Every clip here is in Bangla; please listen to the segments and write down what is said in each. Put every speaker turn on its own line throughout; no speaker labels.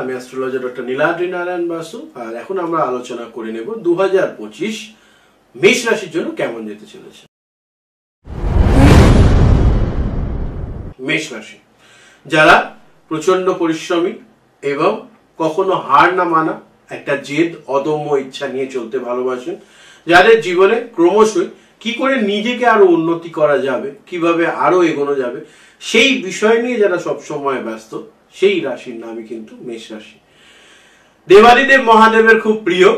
আমি অ্যাস্ট্রোলজার ডক্টর নীলাদ্রি নারায়ণ বাসু। আর এখন আমরা আলোচনা করে নেব 2025 মেষ রাশির জন্য কেমন যেতে চলেছে। মেষ রাশি যারা প্রচন্ড পরিশ্রমী এবং কখনো হার না মানা একটা জেদ অদম্য ইচ্ছা নিয়ে চলতে ভালোবাসেন, যাদের জীবনে ক্রমশই কি করে নিজেকে আরো উন্নতি করা যাবে, কিভাবে আরো এগোনো যাবে সেই বিষয় নিয়ে যারা সবসময় ব্যস্ত, সেই রাশির নামই কিন্তু মেষ রাশি। দেবাদিদেব মহাদেবের খুব প্রিয়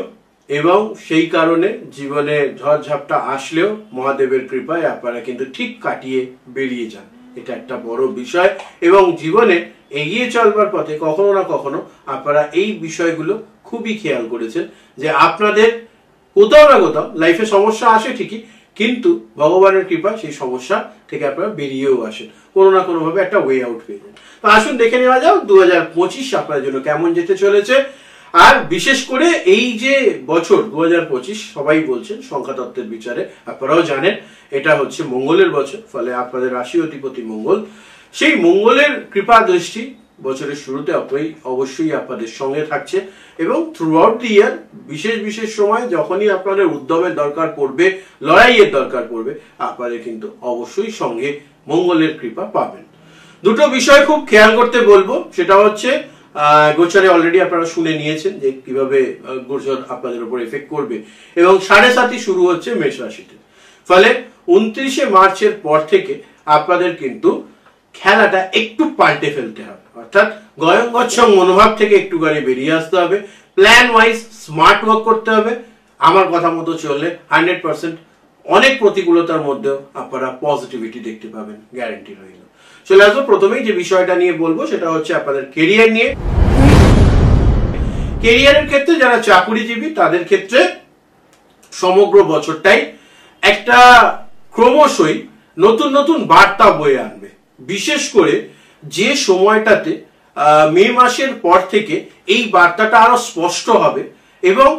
এবং সেই কারণে জীবনে ঝড়ঝাপটা আসলেও মহাদেবের কৃপায় আপনারা কিন্তু ঠিক কাটিয়ে বেরিয়ে যান। এটা একটা বড় বিষয় এবং জীবনে এগিয়ে চলবার পথে কখনো না কখনো আপনারা এই বিষয়গুলো খুবই খেয়াল করেছেন যে আপনাদের কোথাও না কোথাও লাইফে সমস্যা আসে ঠিকই, কিন্তু ভগবানের কৃপা সেই সমস্যা থেকে আপনারা বেরিয়েও আসেন, কোনো না কোনো ভাবে একটা ওয়ে আউট পেয়ে যান। তো আসুন দেখে নেওয়া যাও 2025 আপনার জন্য কেমন যেতে চলেছে। আর বিশেষ করে এই যে বছর 2025 সবাই বলছেন সংখ্যাতত্ত্বের বিচারে, আপনারাও জানেন এটা হচ্ছে মঙ্গলের বছর, ফলে আপনাদের রাশি অধিপতি মঙ্গল, সেই মঙ্গলের কৃপা দৃষ্টি বছরের শুরুতে অবশ্যই আপনাদের সঙ্গে থাকছে এবং থ্রু আউট দি ইয়ার বিশেষ বিশেষ সময় যখনই আপনাদের উদ্যমের দরকার পড়বে, লড়াইয়ের দরকার পড়বে, আপনাদের কিন্তু অবশ্যই সঙ্গে মঙ্গলের কৃপা পাবেন। দুটো বিষয় খুব খেয়াল করতে বলবো, সেটা হচ্ছে গোচরে অলরেডি আপনারা শুনে নিয়েছেন যে কিভাবে গোচর আপনাদের উপর এফেক্ট করবে এবং 7.5 শুরু হচ্ছে মেষ রাশিতে, ফলে 29শে মার্চের পর থেকে আপনাদের কিন্তু খেলাটা একটু পাল্টে ফেলতে হবে, অর্থাৎ গয়ঙ্গচ্ছং মনোভাব থেকে একটুখানি বেরিয়ে আসতে হবে, প্ল্যান ওয়াইজ স্মার্ট ওয়ার্ক করতে হবে। আমার কথা মতো চললে 100% অনেক প্রতিকূলতার মধ্যেও আপনারা পজিটিভিটি দেখতে পাবেন, গ্যারান্টি রইল। চলে আসবো প্রথমেই যে বিষয়টা নিয়ে বলবো সেটা হচ্ছে আপনাদের কেরিয়ার নিয়ে। কেরিয়ারের ক্ষেত্রে যারা চাকুরিজীবী তাদের ক্ষেত্রে সমগ্র বছরটাই একটা ক্রমশই নতুন নতুন বার্তা বয়ে আনবে। বিশেষ করে যে সময়টাতে মে মাসের পর থেকে এই বার্তাটা আরো স্পষ্ট হবে এবং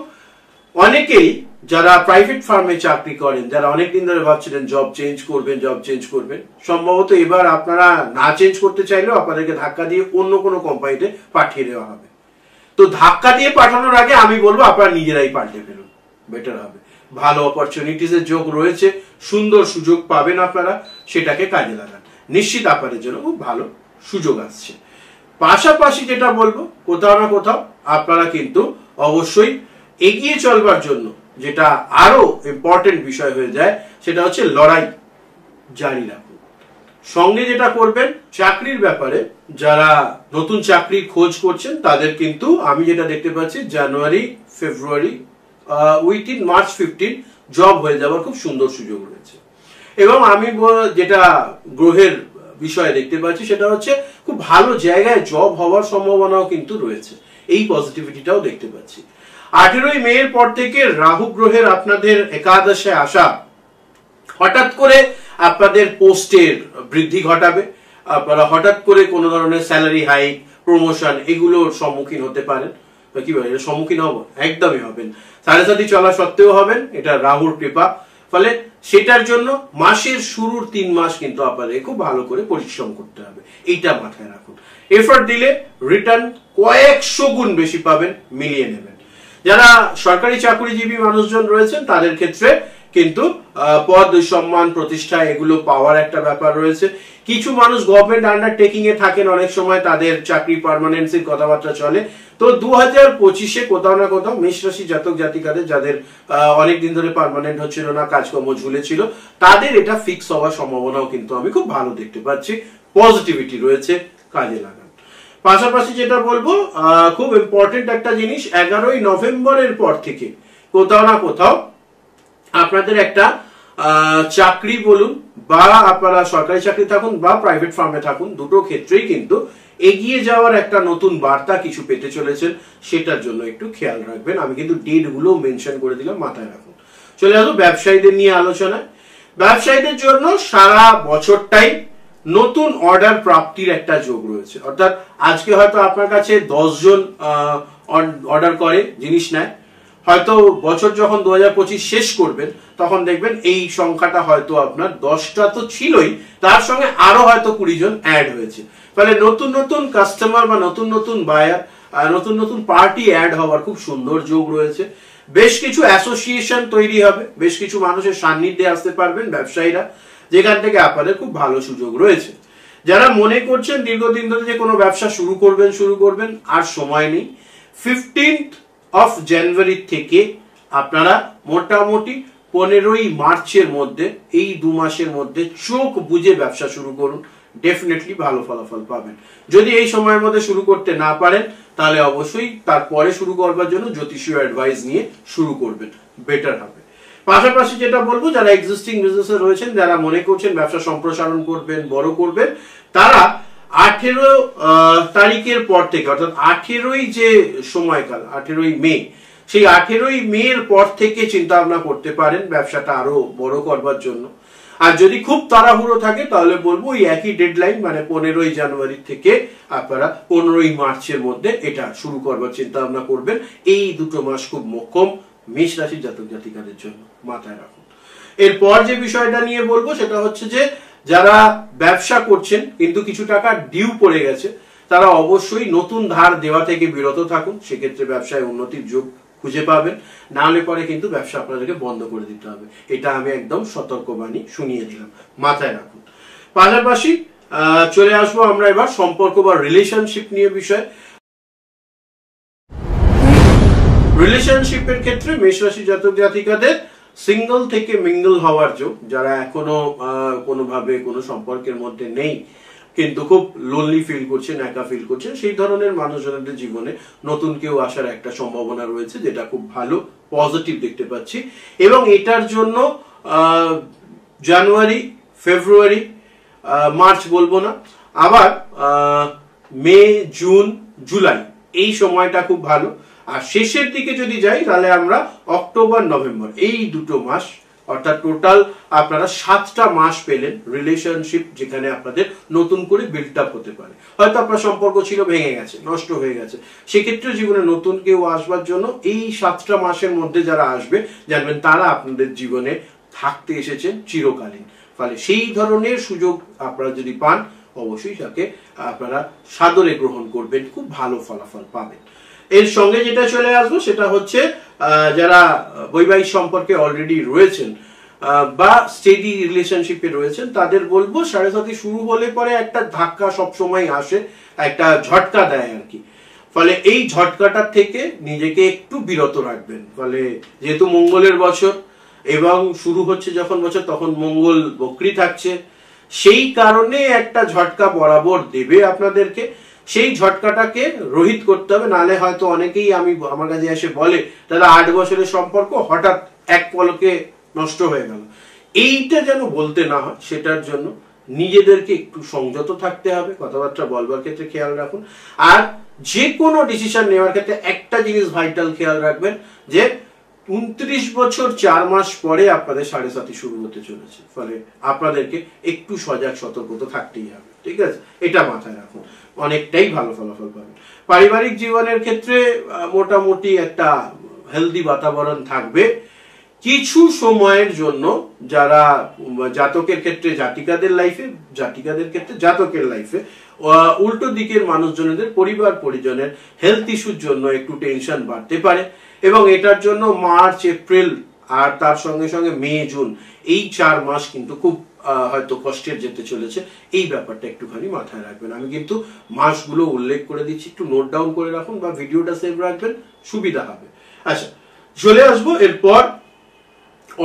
অনেকেই যারা প্রাইভেট ফার্মে চাকরি করেন, যারা অনেকদিন ধরে ভাবছিলেন জব চেঞ্জ করবেন, সম্ভবত এবার আপনারা না চেঞ্জ করতে চাইলেও আপনাদেরকে ধাক্কা দিয়ে অন্য কোনো কোম্পানিতে পাঠিয়ে দেওয়া হবে। তো ধাক্কা দিয়ে পাঠানোর আগে আমি বলবো আপনারা নিজেরাই পাল্টে ফেলুন, বেটার হবে। ভালো অপরচুনিটিস এর যোগ রয়েছে, সুন্দর সুযোগ পাবেন আপনারা, সেটাকে কাজে লাগান, নিশ্চিত আপনাদের জন্য খুব ভালো সুযোগ আসছে। পাশাপাশি যেটা বলবো, কোথাও না কোথাও আপনারা কিন্তু অবশ্যই এগিয়ে চলবার জন্য যেটা আরো ইম্পর্টেন্ট বিষয় হয়ে যায় সেটা হচ্ছে লড়াই জারি রাখুন। সঙ্গে যেটা করবেন, চাকরির ব্যাপারে যারা নতুন চাকরির খোঁজ করছেন তাদের কিন্তু আমি যেটা দেখতে পাচ্ছি জানুয়ারি ফেব্রুয়ারি উইথিন মার্চ 15 জব হয়ে যাওয়ার খুব সুন্দর সুযোগ রয়েছে। এবং আমি যেটা গ্রহের বিষয়ে দেখতে পাচ্ছি সেটা হচ্ছে খুব ভালো জায়গায় জব হওয়ার সম্ভাবনাও কিন্তু রয়েছে, এই পজিটিভিটিটাও দেখতে পাচ্ছি। 18ই মে এর পর থেকে রাহু গ্রহের আপনাদের একাদশে আসা হঠাৎ করে আপনাদের পোস্টের বৃদ্ধি ঘটাবে, আপনারা হঠাৎ করে কোনো ধরনের স্যালারি হাইক, প্রমোশন এগুলোর সম্মুখীন হতে পারেন। কি বলে সম্মুখীন হব? একদমই হবেন, 7.5 চলা সত্ত্বেও হবেন, এটা রাহুর কৃপা। ফলে সেটার জন্য মাসের শুরুর 3 মাস কিন্তু আপনাদের খুব ভালো করে পরিশ্রম করতে হবে, এইটা মাথায় রাখুন। এফর্ট দিলে রিটার্ন কয়েকশো গুণ বেশি পাবেন, মিলিয়ে নেবেন। যারা সরকারি চাকরিজীবী মানুষজন রয়েছেন তাদের ক্ষেত্রে কিন্তু পদ সম্মান প্রতিষ্ঠা এগুলো পাওয়ার একটা ব্যাপার রয়েছে। কিছু মানুষ গভর্নমেন্ট আন্ডারটেকিং এ থাকেন, অনেক সময় তাদের চাকরি পার্মানেন্সির কথাবার্তা চলে। তো 2025-এ কোথাও না কোথাও মেষ রাশি জাতক জাতিকাদের যাদের অনেকদিন ধরে পার্মানেন্ট হচ্ছিল না, কাজকর্ম ঝুলেছিল, তাদের এটা ফিক্স হওয়ার সম্ভাবনাও কিন্তু আমি খুব ভালো দেখতে পাচ্ছি, পজিটিভিটি রয়েছে, কাজে লাগান। পাশাপাশি যেটা বলবো খুব ইম্পর্টেন্ট একটা জিনিস, 11ই নভেম্বরের পর থেকে কোথাও না কোথাও আপনাদের একটা চাকরি বলুন বা আপনারা সরকারি চাকরি থাকুন বা প্রাইভেট ফার্মে থাকুন, দুটো ক্ষেত্রেই কিন্তু এগিয়ে যাওয়ার একটা নতুন বার্তা কিছু পেতে চলেছেন, সেটার জন্য একটু খেয়াল রাখবেন। আমি কিন্তু ডেট গুলো মেনশন করে দিলাম, মাথায় রাখুন। চলে আসবো ব্যবসায়ীদের নিয়ে আলোচনায়। ব্যবসায়ীদের জন্য সারা বছরটাই নতুন অর্ডার প্রাপ্তির একটা যোগ রয়েছে, অর্থাৎ আজকে হয়তো আপনার কাছে 10 জন অর্ডার করে জিনিস নেয়, হয়তো বছর যখন 2025 শেষ করবেন তখন দেখবেন এই সংখ্যাটা হয়তো আপনার 10টা তো ছিলই, তার সঙ্গে আরো হয়তো 20 জন অ্যাড হয়েছে। ফলে নতুন নতুন কাস্টমার বা নতুন নতুন বায়ার নতুন নতুন পার্টি অ্যাড হওয়ার খুব সুন্দর যোগ রয়েছে। বেশ কিছু অ্যাসোসিয়েশন তৈরি হবে, বেশ কিছু মানুষের সান্নিধ্যে আসতে পারবেন ব্যবসায়ীরা, যেখান থেকে আপনাদের খুব ভালো সুযোগ রয়েছে। যারা মনে করছেন দীর্ঘদিন ধরে যে কোনো ব্যবসা শুরু করবেন, আর সময় নেই। 15th of January থেকে আপনারা মোটামুটি 15ই মার্চের মধ্যে, এই 2 মাসের মধ্যে চোখ বুঝে ব্যবসা শুরু করুন, ডেফিনেটলি ভালো ফলাফল পাবেন। যদি এই সময়ের মধ্যে শুরু করতে না পারেন, তাহলে অবশ্যই তারপরে শুরু করবার জন্য জ্যোতিষীয় অ্যাডভাইস নিয়ে শুরু করবেন, বেটার হবে। পাশাপাশি যেটা বলবো, যারা এক্সিস্টিং বিজনেসে রয়েছেন, যারা মনে করছেন ব্যবসা সম্প্রসারণ করবেন, বড় করবেন, তারা 18 তারিখের পর থেকে, অর্থাৎ 18ই যে সময়কাল, 18ই মে, সেই 18ই মের পর থেকে চিন্তা ভাবনা করতে পারেন ব্যবসাটা আরো বড় করবার জন্য। আর যদি খুব তাড়াহুড়ো থাকে, তাহলে বলবো ওই একই ডেডলাইন, মানে 15ই জানুয়ারি থেকে আপনারা 15ই মার্চের মধ্যে এটা শুরু করবার চিন্তা ভাবনা করবেন। এই 2 মাস খুব মোক্ষম মেষ রাশির জাতক জাতিকাদের জন্য, মাথায় রাখুন। এরপর যে বিষয়টা নিয়ে বলবো সেটা হচ্ছে যে, যারা ব্যবসা করছেন কিন্তু কিছু টাকা ডিউ পড়ে গেছে, তারা অবশ্যই নতুন ধার দেওয়া থেকে বিরত থাকুন। সেক্ষেত্রে ব্যবসায় উন্নতির যোগ খুঁজে পাবেন, না হলে পরে কিন্তু ব্যবসা আপনাদেরকে বন্ধ করে দিতে হবে। এটা আমি একদম সতর্কবাণী শুনিয়ে দিলাম, মাথায় রাখুন। পাশাপাশি চলে আসবো আমরা এবার সম্পর্ক বা রিলেশনশিপ নিয়ে বিষয়। রিলেশনশিপের ক্ষেত্রে মেষ রাশি জাতক জাতিকাদের সিঙ্গল থেকে মিঙ্গল হওয়ার যোগ। যারা এখনো কোনোভাবে কোনো সম্পর্কের মধ্যে নেই, কিন্তু খুব লোনলি ফিল করছেন, একা ফিল করছেন, সেই ধরনের মানুষজনদের জীবনে নতুন কেউ আসার একটা সম্ভাবনা রয়েছে, যেটা খুব ভালো, পজিটিভ দেখতে পাচ্ছি। এবং এটার জন্য জানুয়ারি, ফেব্রুয়ারি, মার্চ বলবো না, আবার মে, জুন, জুলাই, এই সময়টা খুব ভালো। আর শেষের দিকে যদি যাই, তাহলে আমরা অক্টোবর, নভেম্বর, এই 2 মাস, অর্থাৎ টোটাল আপনারা 7টা মাস পেলেন রিলেশনশিপ, যেখানে আপনাদের নতুন করে বিল্ড আপ হতে পারে। হয়তো আপনার সম্পর্ক ছিল, ভেঙে গেছে, নষ্ট হয়ে গেছে, সেক্ষেত্রে জীবনে নতুন কেউ আসবার জন্য এই 7টা মাসের মধ্যে যারা আসবে, জানবেন তারা আপনাদের জীবনে থাকতে এসেছেন চিরকালীন। ফলে সেই ধরনের সুযোগ আপনারা যদি পান, অবশ্যই তাকে আপনারা সাদরে গ্রহণ করবেন, খুব ভালো ফলাফল পাবেন। এর সঙ্গে যেটা চলে আসবো সেটা হচ্ছে, যারা বৈবাহিক সম্পর্কে অলরেডি রয়েছেন বা স্টেডি রিলেশনশিপে রয়েছেন, তাদের বলবো 7.5 শুরু হলে পরে একটা ধাক্কা সবসময় আসে, একটা ঝটকা দেয় আর কি। ফলে এই ঝটকাটার থেকে নিজেকে একটু বিরত রাখবেন। ফলে যেহেতু মঙ্গলের বছর এবং শুরু হচ্ছে যখন বছর, তখন মঙ্গল বক্রী থাকছে, সেই কারণে একটা ঝটকা বরাবর দেবে আপনাদেরকে। সেই ঝটকাটাকে রোহিত করতে হবে, নালে হয়তো অনেকেই আমার কাছে এসে বলে, দাদা 8 বছরের সম্পর্ক হঠাৎ এক পলকে নষ্ট হয়ে গেল। এইটা যেন বলতে না হয়, সেটার জন্য নিজেদেরকে একটু সংযত থাকতে হবে, কথাবার্তা বলবার ক্ষেত্রে খেয়াল রাখুন। আর যে কোনো ডিসিশন নেওয়ার ক্ষেত্রে একটা জিনিস ভাইটাল খেয়াল রাখবেন, যে 29 বছর 4 মাস পরে আপনাদের 7.5 শুরু হতে চলেছে। ফলে আপনাদেরকে একটু সজাগ সতর্ক থাকতেই হবে, ঠিক আছে? এটা মাথায় রাখুন, অনেকটাই ভালো ফলাফল পাবেন। পারিবারিক জীবনের ক্ষেত্রে মোটামুটি একটা হেলদি বাতাবরণ থাকবে। কিছু সময়ের জন্য যারা জাতকের ক্ষেত্রে জাতিকাদের লাইফে, জাতিকাদের ক্ষেত্রে জাতকের লাইফে, উল্টো দিকের মানুষজনদের পরিবার পরিজনের হেলথ ইস্যুর জন্য একটু টেনশন বাড়তে পারে, এবং এটার জন্য মার্চ, এপ্রিল আর তার সঙ্গে সঙ্গে মে, জুন, এই 4 মাস কিন্তু খুব হয়তো কষ্টের যেতে চলেছে। এই ব্যাপারটা একটুখানি মাথায় রাখবেন। আমি কিন্তু মাসগুলো উল্লেখ করে দিচ্ছি, একটু নোট ডাউন করে রাখুন বা ভিডিওটা সেভ রাখবেন, সুবিধা হবে। আচ্ছা, চলে আসবো এরপর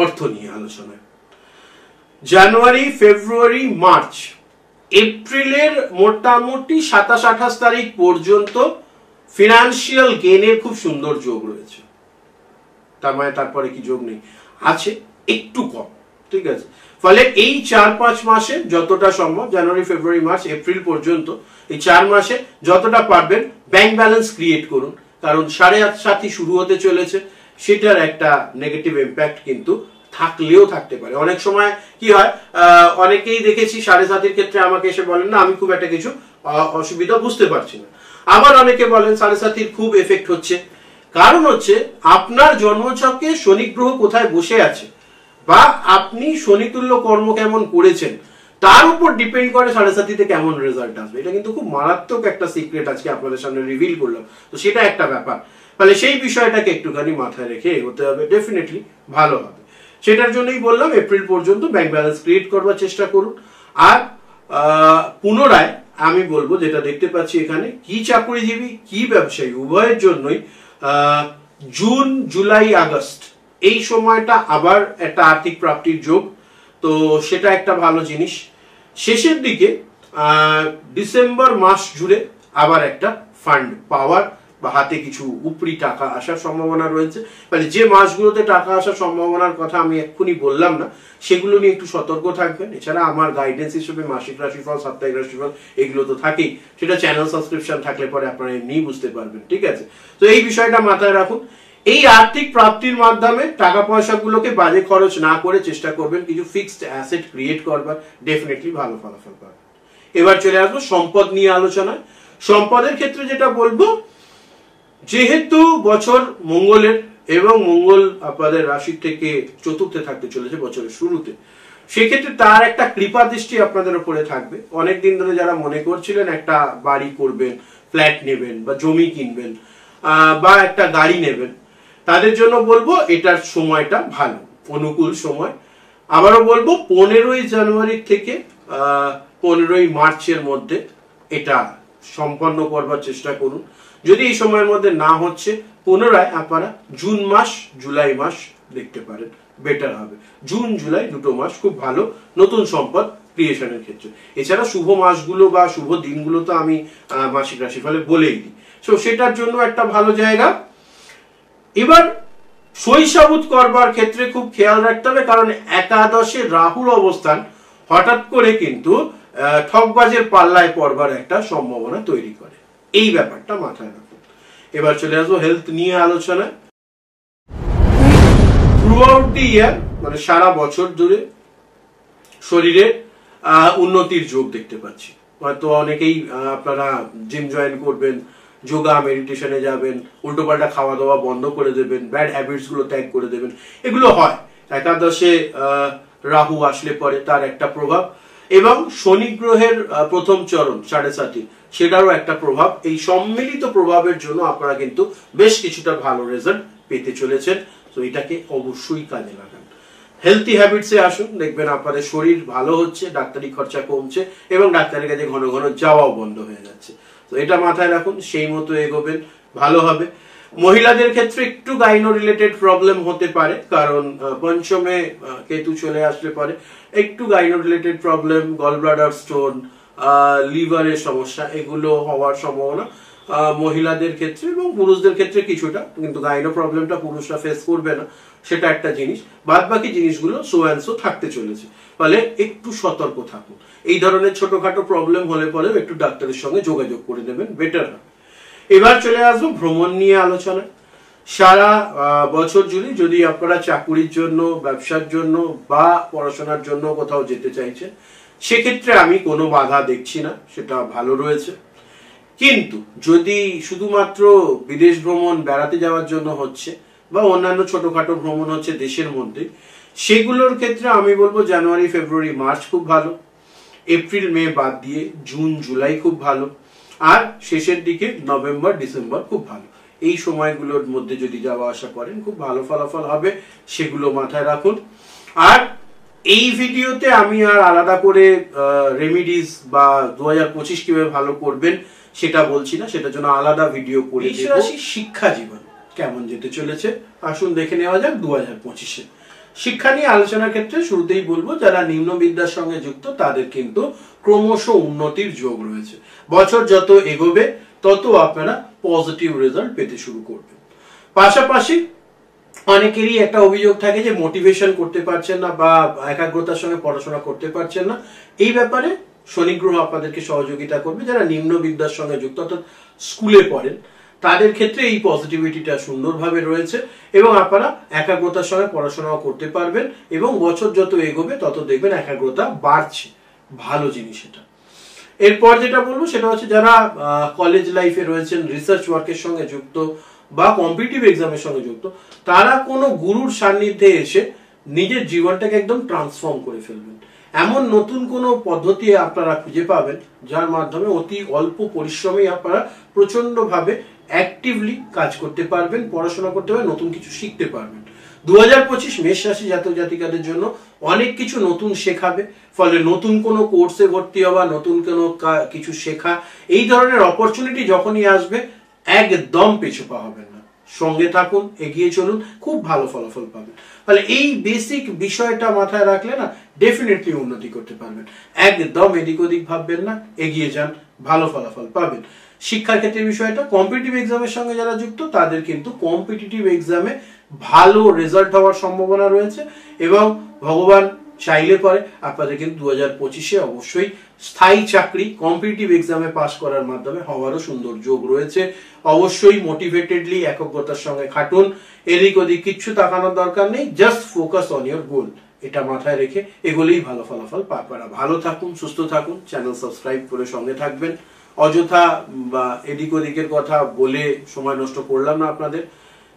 অর্থ নিয়ে আলোচনায়। জানুয়ারি, ফেব্রুয়ারি, মার্চ, এপ্রিলের মোটামুটি 27-28 তারিখ পর্যন্ত ফিনান্সিয়াল গেনের খুব সুন্দর যোগ রয়েছে। তার মানে তারপরে কি যোগ নেই? আছে, একটু কম, ঠিক আছে? ফলে এই 4-5 মাসে যতটা সম্ভব, জানুয়ারি, ফেব্রুয়ারি, মার্চ, এপ্রিল পর্যন্ত, এই 4 মাসে যতটা পারবেন ব্যাংক ব্যালেন্স ক্রিয়েট করুন। কারণ 7.5 শুরু হতে চলেছে, সেটার একটা নেগেটিভ ইম্প্যাক্ট কিন্তু থাকলেও থাকতে পারে। অনেক সময় কি হয়, অনেকেই দেখেছি 7.5 ক্ষেত্রে আমাকে এসে বলেন না, আমি খুব একটা কিছু অসুবিধা বুঝতে পারছি না। আবার অনেকে বলেন 7.5 খুব এফেক্ট হচ্ছে। কারণ হচ্ছে আপনার জন্মছকে শনি গ্রহ কোথায় বসে আছে, বা আপনি শনিতুল্য কর্ম কেমন করেছেন, তার উপর ডিপেন্ড করে সাড়ে সাতিতে কেমন রেজাল্ট আসবে। এটা কিন্তু খুব মারাত্মক একটা সিক্রেট আজকে আপনাদের সামনে রিভিল করলাম, তো সেটা একটা ব্যাপার। তাহলে সেই বিষয়টাকে একটুখানি মাথায় রেখে এগোতে হবে, ডেফিনেটলি ভালো হবে। সেটার জন্যই বললাম এপ্রিল পর্যন্ত ব্যাংক ব্যালেন্স ক্রিয়েট করবার চেষ্টা করুন। আর পুনরায় আমি বলবো, যেটা দেখতে পাচ্ছি এখানে, কি চাকরিজীবী কি ব্যবসায়ী উভয়ের জন্যই জুন জুলাই আগস্ট এই সময়টা আবার একটা আর্থিক প্রাপ্তির যোগ, তো সেটা একটা ভালো জিনিস। শেষের দিকে ডিসেম্বর মাস জুড়ে আবার একটা ফান্ড পাওয়ার বা হাতে কিছু উপরি টাকা আসার সম্ভাবনা রয়েছে। মানে যে মাসগুলোতে টাকা আসার সম্ভাবনার কথা আমি এক্ষুনি বললাম না, সেগুলো নিয়ে একটু সতর্ক থাকবেন। এছাড়া আমার গাইডেন্স হিসেবে মাসিক রাশিফল, সাপ্তাহিক রাশিফল এগুলো তো থাকেই, সেটা চ্যানেল সাবস্ক্রিপশন থাকলে পরে আপনারা এমনিই বুঝতে পারবেন, ঠিক আছে? তো এই বিষয়টা মাথায় রাখুন। এই আর্থিক প্রাপ্তির মাধ্যমে টাকা পয়সাগুলোকে বাজে খরচ না করে চেষ্টা করবেন কিছু ফিক্সড অ্যাসেট ক্রিয়েট করবার, ডেফিনেটলি ভালো ফলাফল পাবেন। এবার চলে আসবো সম্পদ নিয়ে আলোচনায়। সম্পদের ক্ষেত্রে যেটা বলবো, যেহেতু বছর মঙ্গলের এবং মঙ্গল আপনাদের রাশি থেকে চতুর্থে থাকতে চলেছে বছরের শুরুতে, সেক্ষেত্রে তার একটা কৃপা দৃষ্টি আপনাদের উপরে থাকবে। অনেকদিন ধরে যারা মনে করছিলেন একটা বাড়ি করবেন, ফ্ল্যাট নেবেন বা জমি কিনবেন বা একটা গাড়ি নেবেন, তাদের জন্য বলবো এটার সময়টা ভালো, অনুকূল সময়। আবারও বলবো 15ই জানুয়ারি থেকে 15ই মার্চের মধ্যে এটা সম্পন্ন করবার চেষ্টা করুন। যদি এই সময়ের মধ্যে না হচ্ছে, পুনরায় আপনারা জুন মাস জুলাই মাস দেখতে পারেন, বেটার হবে। জুন জুলাই দুটো মাস খুব ভালো নতুন সম্পদ ক্রিয়েশনের ক্ষেত্রে। এছাড়া শুভ মাসগুলো বা শুভ দিনগুলো তো আমি মাসিক রাশিফলে বলেই দিই, তো সেটার জন্য একটা ভালো জায়গা। এবার শৈশাবুত করবার ক্ষেত্রে খুব খেয়াল রাখতে হবে, কারণ একাদশে রাহুর অবস্থান হঠাৎ করে কিন্তু ঠকবাজের পাল্লায় পড়বার একটা সম্ভাবনা তৈরি করে, এই ব্যাপারটা মাথায় রাখুন। এবার চলে আসবো হেলথ নিয়ে আলোচনা। থ্রু আউট দি ইয়ার, মানে সারা বছর ধরে শরীরে উন্নতির যোগ দেখতে পাচ্ছি। হয়তো অনেকেই আপনারা জিম জয়েন করবেন, যোগা মেডিটেশনে যাবেন, উল্টোপাল্টা খাওয়া দাওয়া বন্ধ করে দেবেন, ব্যাড হ্যাবিটস গুলো ত্যাগ করে দেবেন, এগুলো হয়। একাদশে রাহু আসলে পরে তার একটা প্রভাব, এবং শনি গ্রহের প্রথম চরণ 7.5 সেটারও একটা প্রভাব। এই সম্মিলিত প্রভাবের জন্য আপনারা কিন্তু বেশ কিছুটা ভালো রেজাল্ট পেতে চলেছেন, তো এটাকে অবশ্যই কাজে লাগান। হেলথি হ্যাবিটসে আসুন, দেখবেন আপনাদের শরীর ভালো হচ্ছে, ডাক্তারি খরচা কমছে এবং ডাক্তারের কাছে ঘন ঘন যাওয়াও বন্ধ হয়ে যাচ্ছে, তো এটা মাথায় রাখুন, সেই মতো এগোবেন, ভালো হবে। মহিলাদের ক্ষেত্রে একটু গাইনো রিলেটেড প্রবলেম হতে পারে, কারণ পঞ্চমে কেতু চলে আসলে পরে একটু gynae related problem, gallbladder stone, লিভারের সমস্যা, এগুলো হওয়ার সম্ভাবনা মহিলাদের ক্ষেত্রে এবং পুরুষদের ক্ষেত্রে কিছুটা, কিন্তু গাইনো প্রবলেমটা পুরুষরা ফেস করবে না, সেটা একটা জিনিস। বাদ বাকি জিনিসগুলো সো অ্যান্ড সো থাকতে চলেছে, ফলে একটু সতর্ক থাকুন। এই ধরনের ছোটখাটো প্রবলেম হলে পরেও একটু ডাক্তারের সঙ্গে যোগাযোগ করে নেবেন, বেটার হবে। এবার চলে আসবো ভ্রমণ নিয়ে আলোচনা। সারা বছর জুড়ে যদি আপনারা চাকুরির জন্য, ব্যবসার জন্য বা পড়াশোনার জন্য কোথাও যেতে চাইছেন, সেক্ষেত্রে আমি কোনো বাধা দেখছি না, সেটা ভালো রয়েছে। কিন্তু যদি শুধুমাত্র বিদেশ ভ্রমণ বেড়াতে যাওয়ার জন্য হচ্ছে বা অন্যান্য ছোটখাটো ভ্রমণ হচ্ছে দেশের মধ্যে, সেগুলোর ক্ষেত্রে আমি বলবো জানুয়ারি ফেব্রুয়ারি মার্চ খুব ভালো, এপ্রিল মে বাদ দিয়ে জুন জুলাই খুব ভালো, আর শেষের দিকে নভেম্বর ডিসেম্বর খুব ভালো। এই সময়গুলোর মধ্যে যদি যাওয়া আসা করেন খুব ভালো ফলাফল হবে, সেগুলো মাথায় রাখুন। আর এই ভিডিওতে আমি আর আলাদা করে রেমিডিস বা 2025 কিভাবে ভালো করবেন সেটা বলছি না, সেটার জন্য আলাদা ভিডিও করে দেব। শিক্ষা জীবন কেমন যেতে চলেছে আসুন দেখে নেওয়া যাক 2025-এ। শিক্ষা নিয়ে আলোচনার ক্ষেত্রে শুরুতেই বলবো, যারা নিম্ন বিদ্যার সঙ্গে যুক্ত তাদের কিন্তু ক্রমশ উন্নতির যোগ রয়েছে। বছর যত এগোবে তত আপনারা পজিটিভ রেজাল্ট পেতে শুরু করবেন। পাশাপাশি অনেকেরই একটা অভিযোগ থাকে যে মোটিভেশন করতে পারছেন না বা একাগ্রতার সঙ্গে পড়াশোনা করতে পারছেন না। এই ব্যাপারে শনি গ্রহ আপনাদেরকে সহযোগিতা করবে। যারা নিম্ন বিদ্যার সঙ্গে যুক্ত অর্থাৎ স্কুলে পড়েন তাদের ক্ষেত্রে এই পজিটিভিটিটা সুন্দরভাবে রয়েছে এবং আপনারা একাগ্রতার সঙ্গে পড়াশোনাও করতে পারবেন এবং বছর যত এগোবে তত দেখবেন একাগ্রতা বাড়ছে, ভালো জিনিস এটা। এরপর যেটা বলবো সেটা হচ্ছে যারা কলেজ লাইফে রয়েছেন, রিসার্চ ওয়ার্কের সঙ্গে যুক্ত বা কম্পিটিটিভ এক্সামের সঙ্গে যুক্ত, তারা কোনো গুরুর সান্নিধ্যে এসে নিজের জীবনটাকে একদম ট্রান্সফর্ম করে ফেলবেন। এমন নতুন কোনো পদ্ধতি আপনারা খুঁজে পাবেন যার মাধ্যমে অতি অল্প পরিশ্রমে আপনারা প্রচন্ডভাবে অ্যাক্টিভলি কাজ করতে পারবেন, পড়াশোনা করতে পারবেন, নতুন কিছু শিখতে পারবেন। 2025 মেষ রাশি জাতক জাতিকাদের জন্য অনেক কিছু নতুন শেখাবে, ফলে নতুন কোনো কোর্সে ভর্তি হওয়া, নতুন কোনো কিছু শেখা, এই ধরনের অপরচুনিটি যখনই আসবে একদম পিছু পা হবেন না, সঙ্গে থাকুন, এগিয়ে চলুন, খুব ভালো ফলাফল পাবেন। তাহলে এই বেসিক বিষয়টা মাথায় রাখলে না ডেফিনেটলি উন্নতি করতে পারবেন। একদম এদিক ওদিক ভাববেন না, এগিয়ে যান, ভালো ফলাফল পাবেন। শিক্ষার ক্ষেত্রে বিষয়টা কম্পিটিটিভ এক্সামের সঙ্গে যারা যুক্ত তাদের কিন্তু কম্পিটিটিভ এক্সামে ভালো রেজাল্ট হওয়ার সম্ভাবনা রয়েছে, এবং ভগবান চাইলে পরে আপনাদের কিন্তু 2025-এ অবশ্যই স্থায়ী চাকরি কম্পিটিটিভ এক্সামে পাস করার মাধ্যমে হওয়ারও সুন্দর যোগ রয়েছে। অবশ্যই মোটিভেটেডলি একগ্রতার সঙ্গে খাটুন, এদিক ওদিক কিচ্ছু তাকানোর দরকার নেই, জাস্ট ফোকাস অন ইয়োর গোল, এটা মাথায় রেখে এগুলোই ভালো ফলাফল পাবেন। ভালো থাকুন, সুস্থ থাকুন, চ্যানেল সাবস্ক্রাইব করে সঙ্গে থাকবেন। অযথা বা এদিক ওদিকের কথা বলে সময় নষ্ট করলাম না আপনাদের,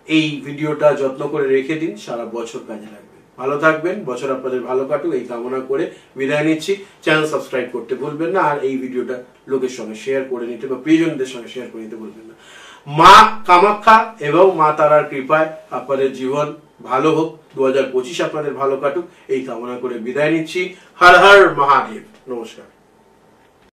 এই ভিডিওটা যত্ন করে রেখে দিন, সারা বছর কাজে লাগবে। ভালো থাকবেন, বছর আপনাদের ভালো কাটুক এই কামনা করে বিদায় নিচ্ছি। চ্যানেল সাবস্ক্রাইব করতে ভুলবেন না, আর এই ভিডিওটা লোকের সঙ্গে শেয়ার করে নিতে বা প্রিয়জনদের সঙ্গে শেয়ার করে নিতে ভুলবেন না। মা কামাখ্যা এবং মা তারার কৃপায় আপনাদের জীবন ভালো হোক, 2025 আপনাদের ভালো কাটুক এই কামনা করে বিদায় নিচ্ছি। হর হর মহাদেব, নমস্কার।